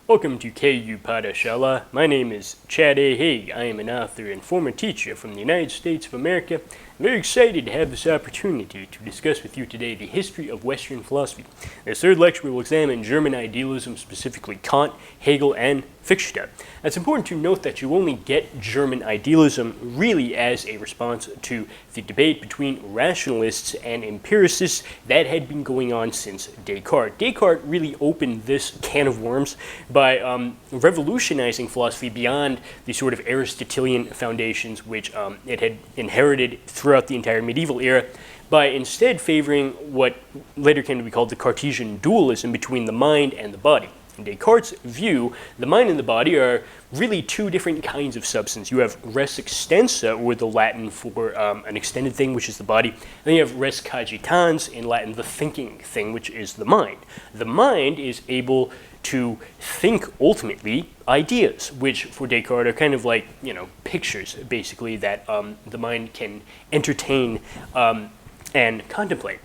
Welcome to KU Padashala. My name is Chad A. Haag. I am an author and former teacher from the United States of America. I'm very excited to have this opportunity to discuss with you today the history of Western philosophy. In this third lecture, we will examine German idealism, specifically Kant, Hegel, and Fichte. It's important to note that you only get German idealism really as a response to the debate between rationalists and empiricists that had been going on since Descartes. Descartes really opened this can of worms by revolutionizing philosophy beyond the sort of Aristotelian foundations which it had inherited throughout the entire medieval era, by instead favoring what later came to be called the Cartesian dualism between the mind and the body. In Descartes' view, the mind and the body are really two different kinds of substance. You have res extensa, or the Latin for an extended thing, which is the body, and then you have res cogitans, in Latin, the thinking thing, which is the mind. The mind is able to think, ultimately, ideas, which for Descartes are kind of like, pictures, basically, that the mind can entertain and contemplate.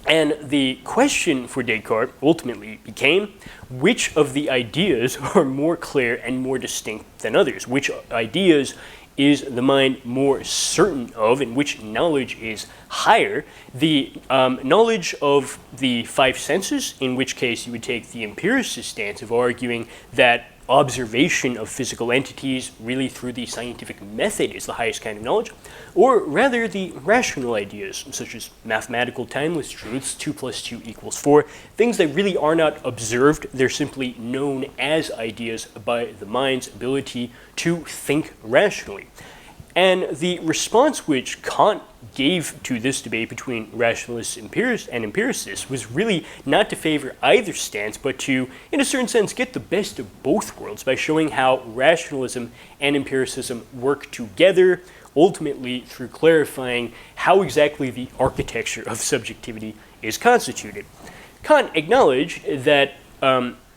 And the question for Descartes ultimately became, which of the ideas are more clear and more distinct than others? Which ideas is the mind more certain of, and which knowledge is higher? The knowledge of the five senses, in which case you would take the empiricist stance of arguing that observation of physical entities really through the scientific method is the highest kind of knowledge, or rather the rational ideas, such as mathematical timeless truths, 2 + 2 = 4, things that really are not observed, they're simply known as ideas by the mind's ability to think rationally. And the response which Kant gave to this debate between rationalists and empiricists was really not to favor either stance, but to, in a certain sense, get the best of both worlds by showing how rationalism and empiricism work together, ultimately through clarifying how exactly the architecture of subjectivity is constituted. Kant acknowledged that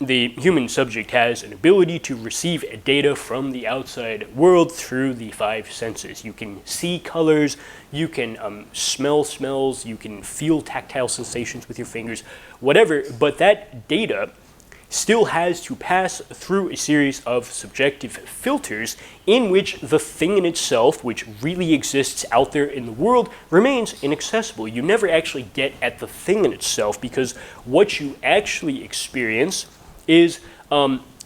the human subject has an ability to receive data from the outside world through the five senses. You can see colors, you can smell smells, you can feel tactile sensations with your fingers, whatever, but that data still has to pass through a series of subjective filters in which the thing in itself, which really exists out there in the world, remains inaccessible. You never actually get at the thing in itself, because what you actually experience is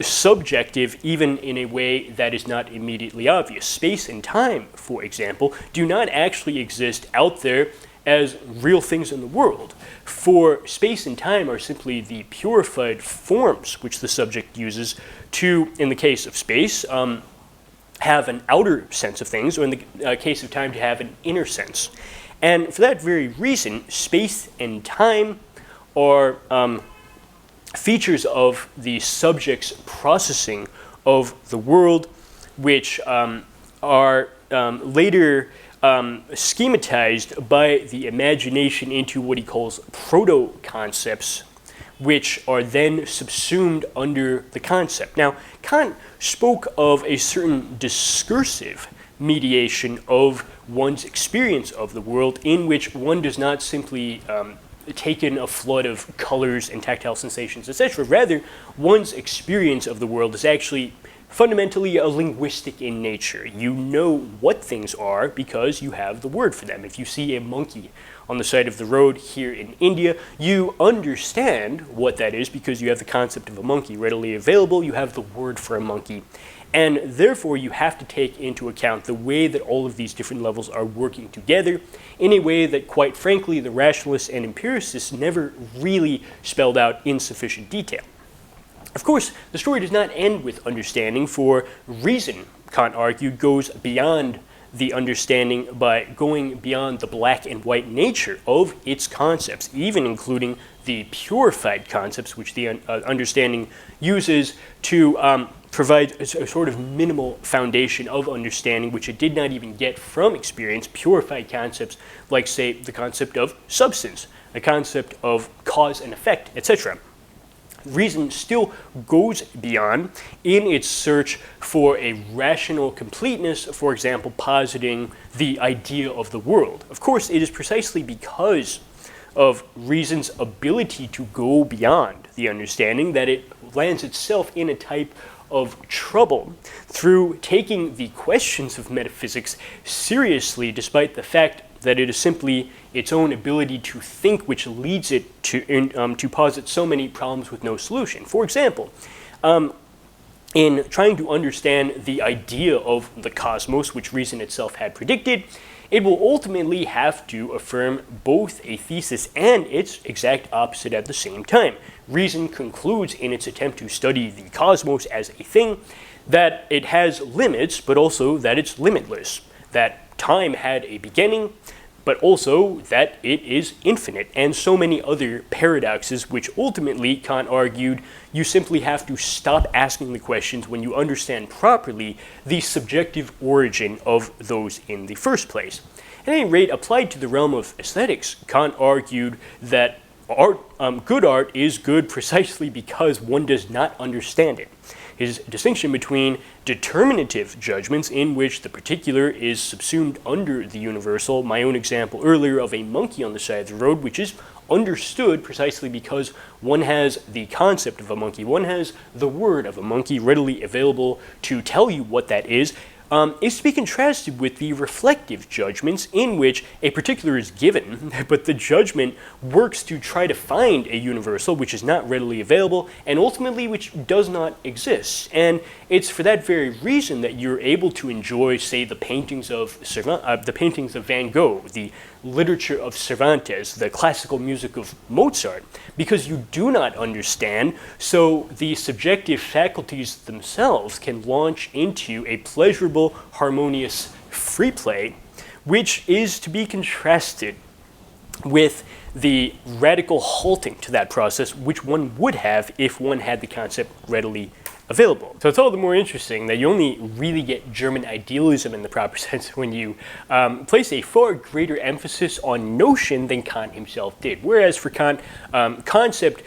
subjective, even in a way that is not immediately obvious. Space and time, for example, do not actually exist out there as real things in the world. For space and time are simply the purified forms which the subject uses to, in the case of space, have an outer sense of things, or in the case of time, to have an inner sense. And for that very reason, space and time are features of the subject's processing of the world, which are later schematized by the imagination into what he calls proto-concepts, which are then subsumed under the concept. Now, Kant spoke of a certain discursive mediation of one's experience of the world, in which one does not simply take in a flood of colors and tactile sensations, etc. Rather, one's experience of the world is actually fundamentally linguistic in nature. You know what things are because you have the word for them. If you see a monkey on the side of the road here in India, you understand what that is because you have the concept of a monkey readily available. You have the word for a monkey. And therefore, you have to take into account the way that all of these different levels are working together in a way that, quite frankly, the rationalists and empiricists never really spelled out in sufficient detail. Of course, the story does not end with understanding, for reason, Kant argued, goes beyond the understanding by going beyond the black and white nature of its concepts, even including the purified concepts which the understanding uses to provide a sort of minimal foundation of understanding, which it did not even get from experience. Purified concepts like, say, the concept of substance, the concept of cause and effect, etc. Reason still goes beyond in its search for a rational completeness, for example, positing the idea of the world. Of course, it is precisely because of reason's ability to go beyond the understanding that it lands itself in a type of trouble through taking the questions of metaphysics seriously, despite the fact that it is simply its own ability to think which leads it to posit so many problems with no solution. For example, in trying to understand the idea of the cosmos, which reason itself had predicted, it will ultimately have to affirm both a thesis and its exact opposite at the same time. Reason concludes in its attempt to study the cosmos as a thing that it has limits, but also that it's limitless, that time had a beginning, but also that it is infinite, and so many other paradoxes which ultimately, Kant argued, you simply have to stop asking the questions when you understand properly the subjective origin of those in the first place. At any rate, applied to the realm of aesthetics, Kant argued that good art is good precisely because one does not understand it. His distinction between determinative judgments, in which the particular is subsumed under the universal, my own example earlier of a monkey on the side of the road, which is understood precisely because one has the concept of a monkey, one has the word of a monkey readily available to tell you what that is to be contrasted with the reflective judgments in which a particular is given, but the judgment works to try to find a universal which is not readily available and ultimately which does not exist. And it's for that very reason that you're able to enjoy, say, the paintings of Van Gogh, the literature of Cervantes, the classical music of Mozart, because you do not understand, so the subjective faculties themselves can launch into a pleasurable, harmonious free play, which is to be contrasted with the radical halting to that process which one would have if one had the concept readily available. So it's all the more interesting that you only really get German idealism in the proper sense when you place a far greater emphasis on notion than Kant himself did. Whereas for Kant, concept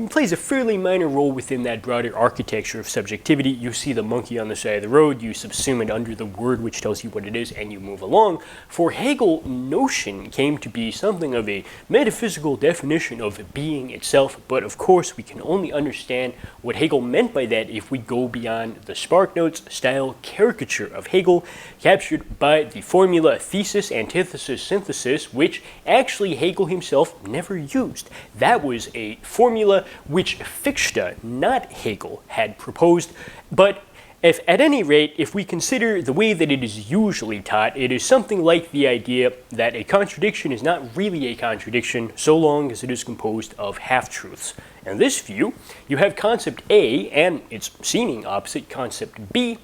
plays a fairly minor role within that broader architecture of subjectivity. You see the monkey on the side of the road, you subsume it under the word which tells you what it is, and you move along. For Hegel, notion came to be something of a metaphysical definition of being itself, but of course we can only understand what Hegel meant by that if we go beyond the SparkNotes style caricature of Hegel captured by the formula thesis, antithesis, synthesis, which actually Hegel himself never used. That was a formula which Fichte, not Hegel, had proposed, but at any rate, if we consider the way that it is usually taught, it is something like the idea that a contradiction is not really a contradiction so long as it is composed of half-truths. In this view, you have concept A and its seeming opposite, concept B,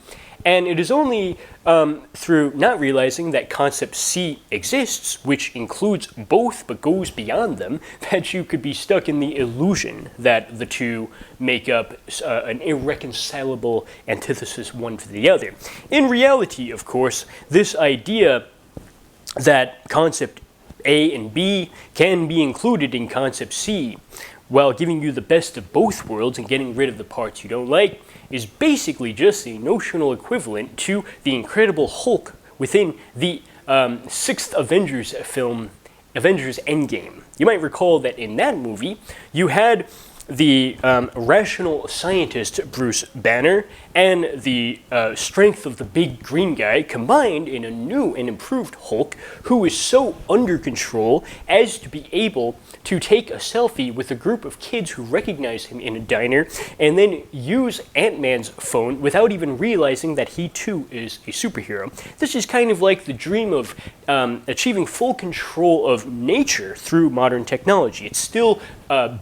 and it is only through not realizing that concept C exists, which includes both but goes beyond them, that you could be stuck in the illusion that the two make up an irreconcilable antithesis one to the other. In reality, of course, this idea that concept A and B can be included in concept C, while giving you the best of both worlds and getting rid of the parts you don't like, is basically just a notional equivalent to the Incredible Hulk within the sixth Avengers film, Avengers Endgame. You might recall that in that movie, you had the rational scientist Bruce Banner and the strength of the big green guy combined in a new and improved Hulk who is so under control as to be able to take a selfie with a group of kids who recognize him in a diner and then use Ant-Man's phone without even realizing that he too is a superhero. This is kind of like the dream of achieving full control of nature through modern technology. It's still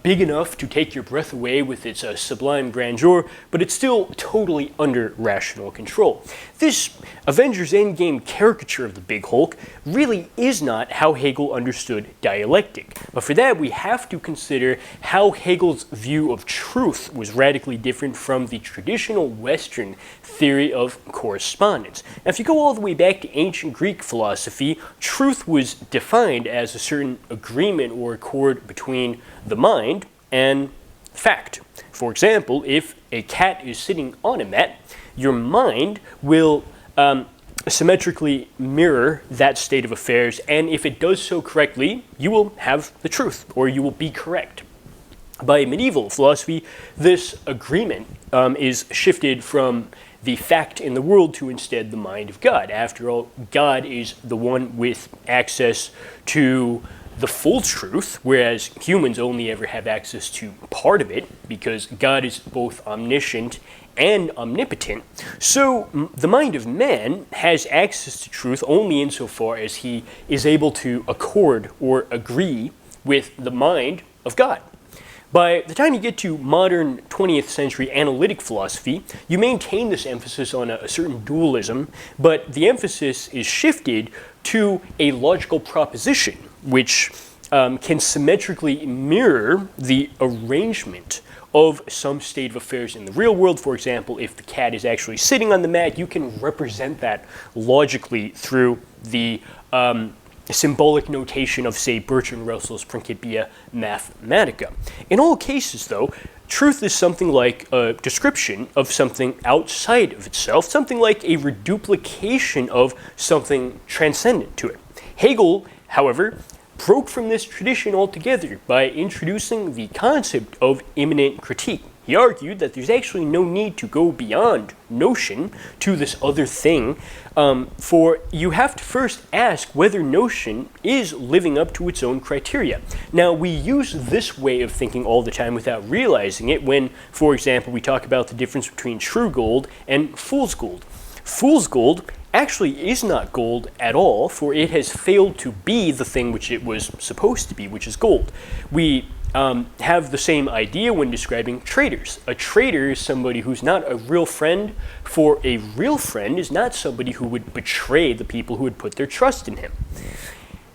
big enough to take your breath away with its sublime grandeur, but it's still totally under rational control. This Avengers Endgame caricature of the Big Hulk really is not how Hegel understood dialectic. But for that, we have to consider how Hegel's view of truth was radically different from the traditional Western theory of correspondence. Now, if you go all the way back to ancient Greek philosophy, truth was defined as a certain agreement or accord between the mind and fact. For example, if a cat is sitting on a mat, your mind will symmetrically mirror that state of affairs, and if it does so correctly, you will have the truth, or you will be correct. By medieval philosophy, this agreement is shifted from the fact in the world to instead the mind of God. After all, God is the one with access to the full truth, whereas humans only ever have access to part of it, because God is both omniscient and omnipotent. So the mind of man has access to truth only insofar as he is able to accord or agree with the mind of God. By the time you get to modern 20th century analytic philosophy, you maintain this emphasis on a certain dualism, but the emphasis is shifted to a logical proposition, which can symmetrically mirror the arrangement of some state of affairs in the real world. For example, if the cat is actually sitting on the mat, you can represent that logically through the symbolic notation of, say, Bertrand Russell's Principia Mathematica. In all cases, though, truth is something like a description of something outside of itself, something like a reduplication of something transcendent to it. Hegel, however, broke from this tradition altogether by introducing the concept of immanent critique. He argued that there's actually no need to go beyond notion to this other thing, for you have to first ask whether notion is living up to its own criteria. Now, we use this way of thinking all the time without realizing it when, for example, we talk about the difference between true gold and fool's gold. Fool's gold actually is not gold at all, for it has failed to be the thing which it was supposed to be, which is gold. We have the same idea when describing traitors. A traitor is somebody who's not a real friend, for a real friend is not somebody who would betray the people who would put their trust in him.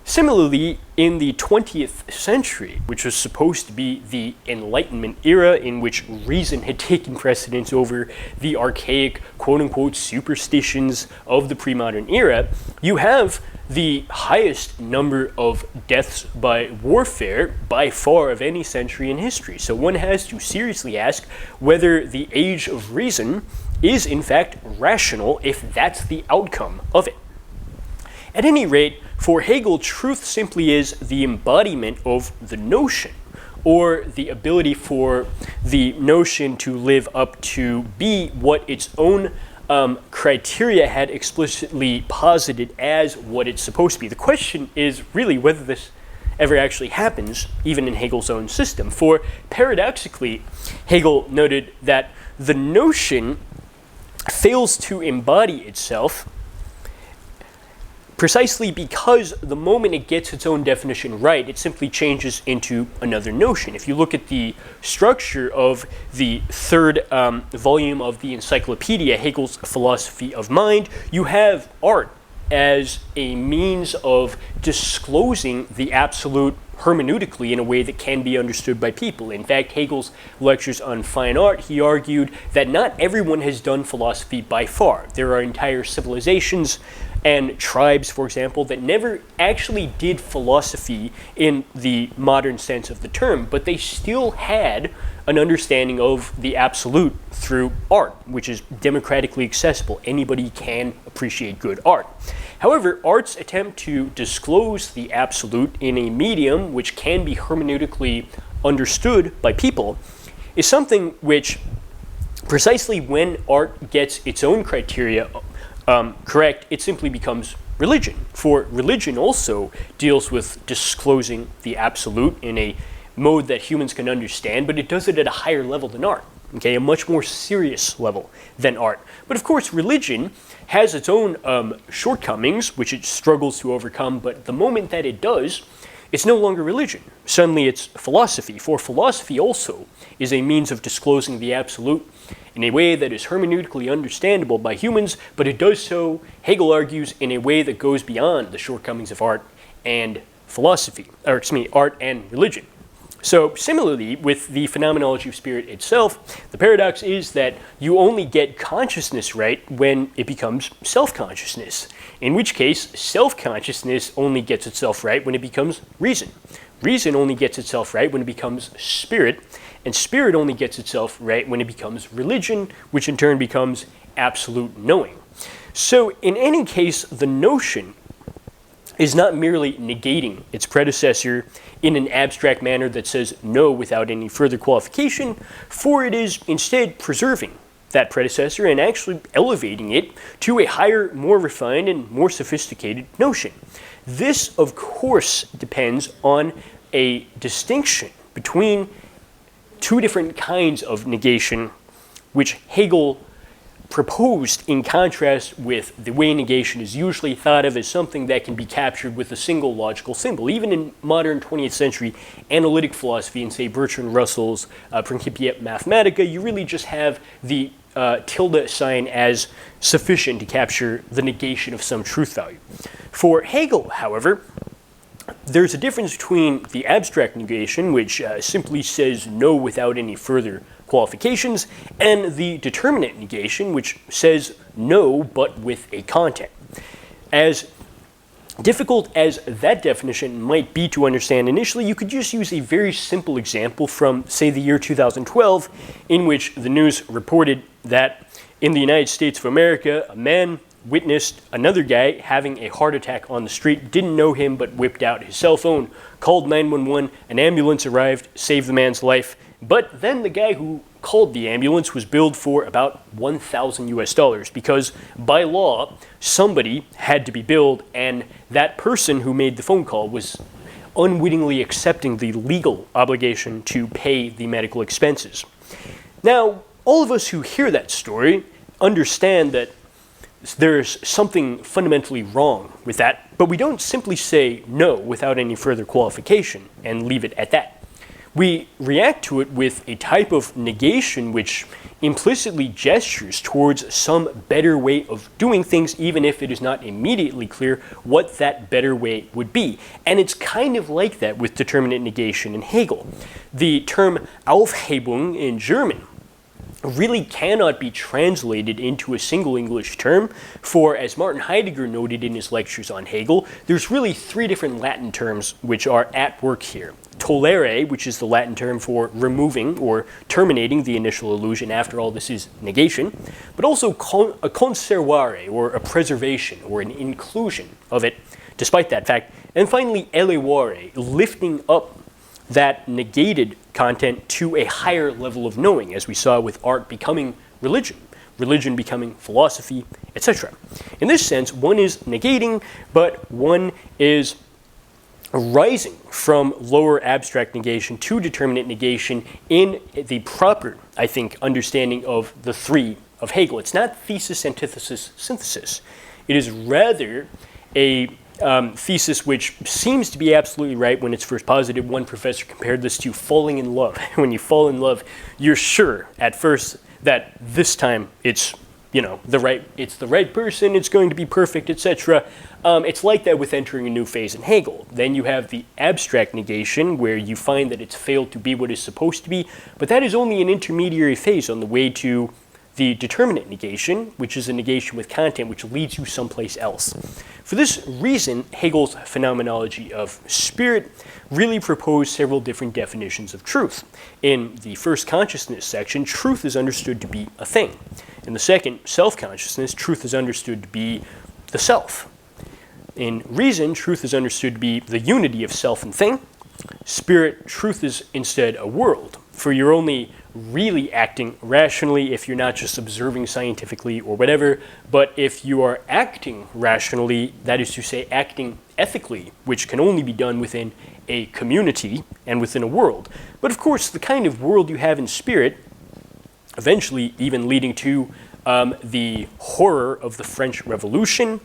Similarly, in the 20th century, which was supposed to be the Enlightenment era in which reason had taken precedence over the archaic, quote-unquote, superstitions of the pre-modern era, you have the highest number of deaths by warfare by far of any century in history. So one has to seriously ask whether the age of reason is in fact rational if that's the outcome of it. At any rate, for Hegel, truth simply is the embodiment of the notion, or the ability for the notion to live up to be what its own criteria had explicitly posited as what it's supposed to be. The question is really whether this ever actually happens, even in Hegel's own system. For paradoxically, Hegel noted that the notion fails to embody itself precisely because the moment it gets its own definition right, it simply changes into another notion. If you look at the structure of the third volume of the Encyclopedia, Hegel's Philosophy of Mind, you have art as a means of disclosing the absolute hermeneutically in a way that can be understood by people. In fact, Hegel's lectures on fine art, he argued that not everyone has done philosophy by far. There are entire civilizations and tribes, for example, that never actually did philosophy in the modern sense of the term, but they still had an understanding of the absolute through art, which is democratically accessible. Anybody can appreciate good art. However, art's attempt to disclose the absolute in a medium which can be hermeneutically understood by people is something which, precisely when art gets its own criteria correct, it simply becomes religion. For religion also deals with disclosing the absolute in a mode that humans can understand, but it does it at a higher level than art, okay, a much more serious level than art. But of course, religion has its own shortcomings, which it struggles to overcome, but the moment that it does, it's no longer religion. Suddenly it's philosophy, for philosophy also is a means of disclosing the absolute in a way that is hermeneutically understandable by humans, but it does so, Hegel argues, in a way that goes beyond the shortcomings of art and philosophy, or excuse me, art and religion. So similarly, with the phenomenology of spirit itself, the paradox is that you only get consciousness right when it becomes self-consciousness, in which case self-consciousness only gets itself right when it becomes reason. Reason only gets itself right when it becomes spirit, and spirit only gets itself right when it becomes religion, which in turn becomes absolute knowing. So in any case, the notion is not merely negating its predecessor in an abstract manner that says no without any further qualification, for it is instead preserving that predecessor and actually elevating it to a higher, more refined, and more sophisticated notion. This, of course, depends on a distinction between two different kinds of negation, which Hegel proposed in contrast with the way negation is usually thought of as something that can be captured with a single logical symbol. Even in modern 20th century analytic philosophy, in say Bertrand Russell's Principia Mathematica, you really just have the tilde sign as sufficient to capture the negation of some truth value. For Hegel, however, there's a difference between the abstract negation, which simply says no without any further qualifications, and the determinate negation, which says no but with a content. As difficult as that definition might be to understand initially, you could just use a very simple example from, say, the year 2012, in which the news reported that in the United States of America, a man witnessed another guy having a heart attack on the street, didn't know him, but whipped out his cell phone, called 911, an ambulance arrived, saved the man's life, but then the guy who called the ambulance was billed for about $1,000 because by law, somebody had to be billed, and that person who made the phone call was unwittingly accepting the legal obligation to pay the medical expenses. Now, all of us who hear that story understand that there's something fundamentally wrong with that, but we don't simply say no without any further qualification and leave it at that. We react to it with a type of negation which implicitly gestures towards some better way of doing things, even if it is not immediately clear what that better way would be. And it's kind of like that with determinate negation in Hegel. The term Aufhebung in German really cannot be translated into a single English term, for as Martin Heidegger noted in his lectures on Hegel, there's really three different Latin terms which are at work here. Tollere, which is the Latin term for removing or terminating the initial illusion, after all this is negation, but also a conservare, or a preservation, or an inclusion of it, despite that fact. And finally, elevare, lifting up that negated content to a higher level of knowing, as we saw with art becoming religion, religion becoming philosophy, etc. In this sense, one is negating, but one is rising from lower abstract negation to determinate negation in the proper, I think, understanding of the three of Hegel. It's not thesis, antithesis, synthesis. It is rather a thesis which seems to be absolutely right when it's first posited. One professor compared this to falling in love. When you fall in love, you're sure at first that this time it's the right person, it's going to be perfect, etc. It's like that with entering a new phase in Hegel. Then you have the abstract negation, where you find that it's failed to be what it's supposed to be, but that is only an intermediary phase on the way to the determinate negation, which is a negation with content which leads you someplace else. For this reason, Hegel's phenomenology of spirit really proposed several different definitions of truth. In the first consciousness section, truth is understood to be a thing. In the second, self-consciousness, truth is understood to be the self. In reason, truth is understood to be the unity of self and thing. Spirit, truth is instead a world, for you're only really acting rationally if you're not just observing scientifically or whatever, but if you are acting rationally, that is to say acting ethically, which can only be done within a community and within a world. But of course, the kind of world you have in spirit, eventually even leading to the horror of the French Revolution,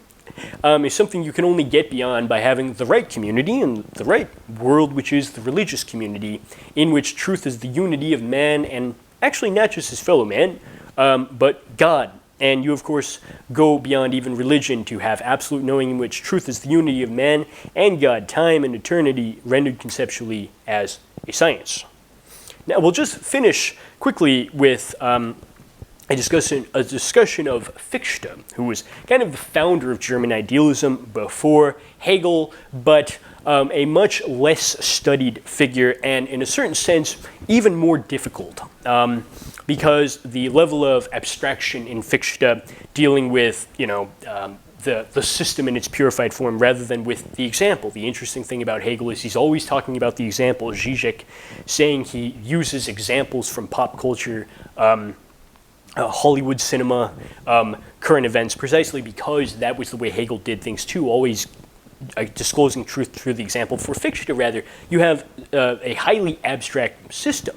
is something you can only get beyond by having the right community and the right world, which is the religious community, in which truth is the unity of man, and actually not just his fellow man, but God. And you, of course, go beyond even religion to have absolute knowing, in which truth is the unity of man and God, time and eternity rendered conceptually as a science. Now, we'll just finish quickly with a discussion of Fichte, who was kind of the founder of German idealism before Hegel, but a much less studied figure, and in a certain sense, even more difficult, because the level of abstraction in Fichte, dealing with the system in its purified form rather than with the example. The interesting thing about Hegel is he's always talking about the example. Zizek saying he uses examples from pop culture, Hollywood cinema, current events, precisely because that was the way Hegel did things too, always disclosing truth through the example. For Fichte, rather, you have a highly abstract system.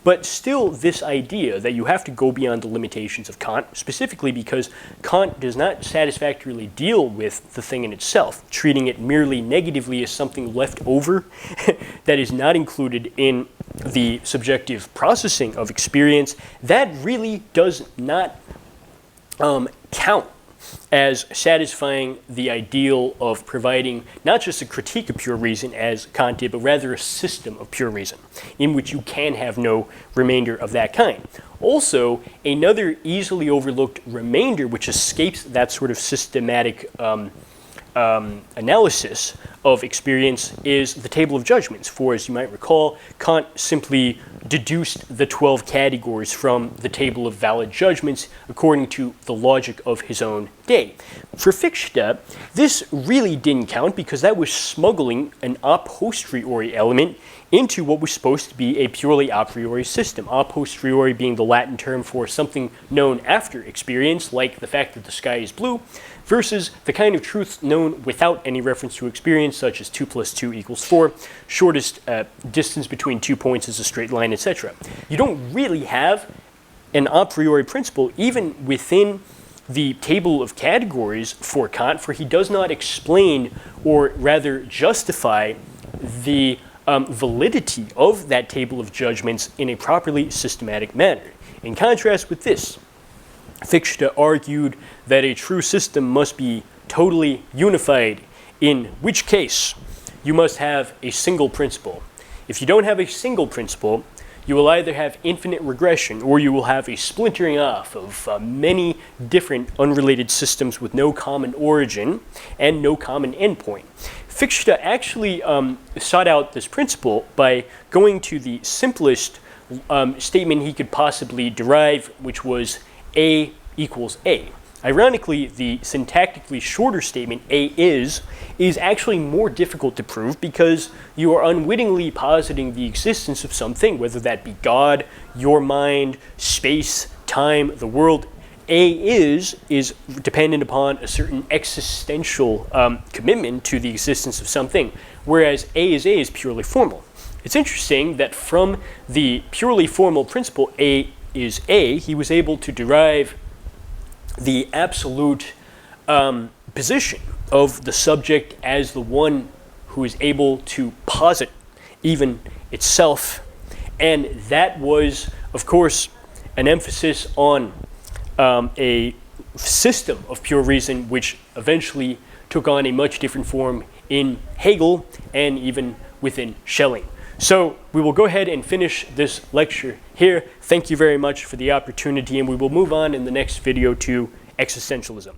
But still, this idea that you have to go beyond the limitations of Kant, specifically because Kant does not satisfactorily deal with the thing in itself, treating it merely negatively as something left over that is not included in the subjective processing of experience, that really does not count as satisfying the ideal of providing not just a critique of pure reason as Kant did, but rather a system of pure reason in which you can have no remainder of that kind. Also, another easily overlooked remainder which escapes that sort of systematic analysis of experience is the table of judgments. For, as you might recall, Kant simply deduced the 12 categories from the table of valid judgments according to the logic of his own day. For Fichte, this really didn't count because that was smuggling an a posteriori element into what was supposed to be a purely a priori system. A posteriori being the Latin term for something known after experience, like the fact that the sky is blue, versus the kind of truth known without any reference to experience, such as 2 + 2 = 4, shortest distance between 2 points is a straight line, etc. You don't really have an a priori principle even within the table of categories for Kant, for he does not explain or rather justify the validity of that table of judgments in a properly systematic manner. In contrast with this, Fichte argued that a true system must be totally unified, in which case you must have a single principle. If you don't have a single principle, you will either have infinite regression or you will have a splintering off of many different unrelated systems with no common origin and no common endpoint. Fichte actually sought out this principle by going to the simplest statement he could possibly derive, which was A equals A. Ironically, the syntactically shorter statement, A is actually more difficult to prove because you are unwittingly positing the existence of something, whether that be God, your mind, space, time, the world. A is dependent upon a certain existential commitment to the existence of something, whereas A is purely formal. It's interesting that from the purely formal principle A is A, he was able to derive the absolute position of the subject as the one who is able to posit even itself. And that was, of course, an emphasis on a system of pure reason, which eventually took on a much different form in Hegel and even within Schelling. So we will go ahead and finish this lecture here. Thank you very much for the opportunity, and we will move on in the next video to existentialism.